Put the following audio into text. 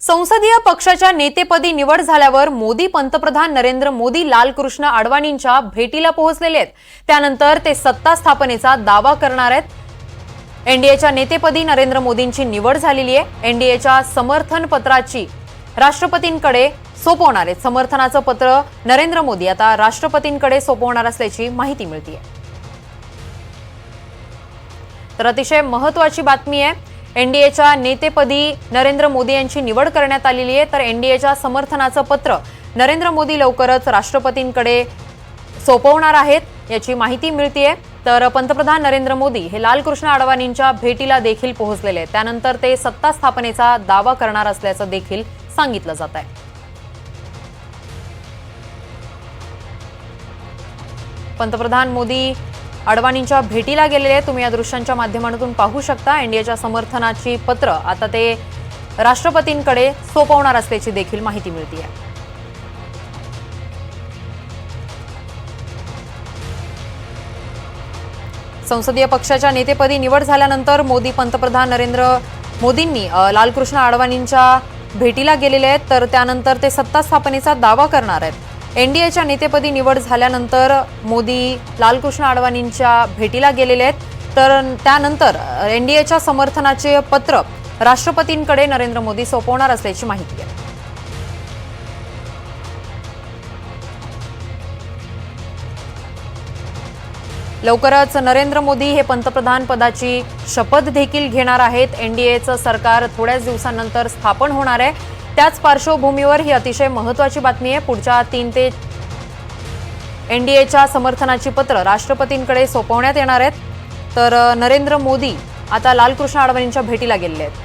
संसदीय पक्षाच्या नेतेपदी निवड झाल्यावर मोदी पंतप्रधान नरेंद्र मोदी लालकृष्ण अडवाणींच्या भेटीला पोहोचलेले आहेत। त्यानंतर ते सत्ता स्थापनेचा दावा करणार आहेत। एनडीएच्या नेतेपदी नरेंद्र मोदींची निवड झालेली आहे। एनडीएच्या समर्थन पत्राची राष्ट्रपतींकडे सोपवणार आहेत। समर्थनाचं पत्र नरेंद्र मोदी आता राष्ट्रपतींकडे सोपवणार असल्याची माहिती मिळते। तर अतिशय महत्त्वाची बातमी आहे। एनडीएच्या नेतेपदी नरेंद्र मोदी यांची निवड करण्यात आलेली आहे। तर एनडीएच्या समर्थनाचं पत्र नरेंद्र मोदी लवकरच राष्ट्रपतींकडे सोपवणार आहेत याची माहिती मिळते। तर पंतप्रधान नरेंद्र मोदी हे लालकृष्ण अडवाणींच्या भेटीला देखील पोहोचलेले आहेत। त्यानंतर ते सत्ता स्थापनेचा दावा करणार असल्याचं देखील सांगितलं जात आहे। पंतप्रधान मोदी अडवाणींच्या भेटीला गेलेले आहेत। तुम्ही या दृश्यांच्या माध्यमातून पाहू शकता। एनडीएच्या समर्थनाची पत्र आता ते राष्ट्रपतींकडे सोपवणार असल्याची देखील माहिती मिळते आहे। संसदीय पक्षाच्या नेतेपदी निवड झाल्यानंतर पंतप्रधान नरेंद्र मोदींनी लालकृष्ण अडवाणींच्या भेटीला गेलेले आहेत। तर त्यानंतर ते सत्ता स्थापनेचा दावा करणार आहेत। एनडीएच्या नेतेपदी निवड झाल्यानंतर मोदी लालकृष्ण अडवाणींच्या भेटीला गेलेले आहेत। तर त्यानंतर एनडीएच्या समर्थनाचे पत्र राष्ट्रपतींकडे नरेंद्र मोदी सोपवणार असल्याची माहिती आहे। लवकरच नरेंद्र मोदी हे पंतप्रधान पदाची शपथ देखील घेणार आहेत। एनडीएचं सरकार थोड्याच दिवसांनंतर स्थापन होणार आहे। त्याच पार्श्वभूमीवर ही अतिशय महत्त्वाची बातमी आहे। पुढच्या 3 ते एनडीएच्या समर्थनाची पत्र राष्ट्रपतींकडे सोपवण्यात येणार आहेत। तर नरेंद्र मोदी आता लालकृष्ण अडवाणींच्या भेटीला गेलेले आहेत।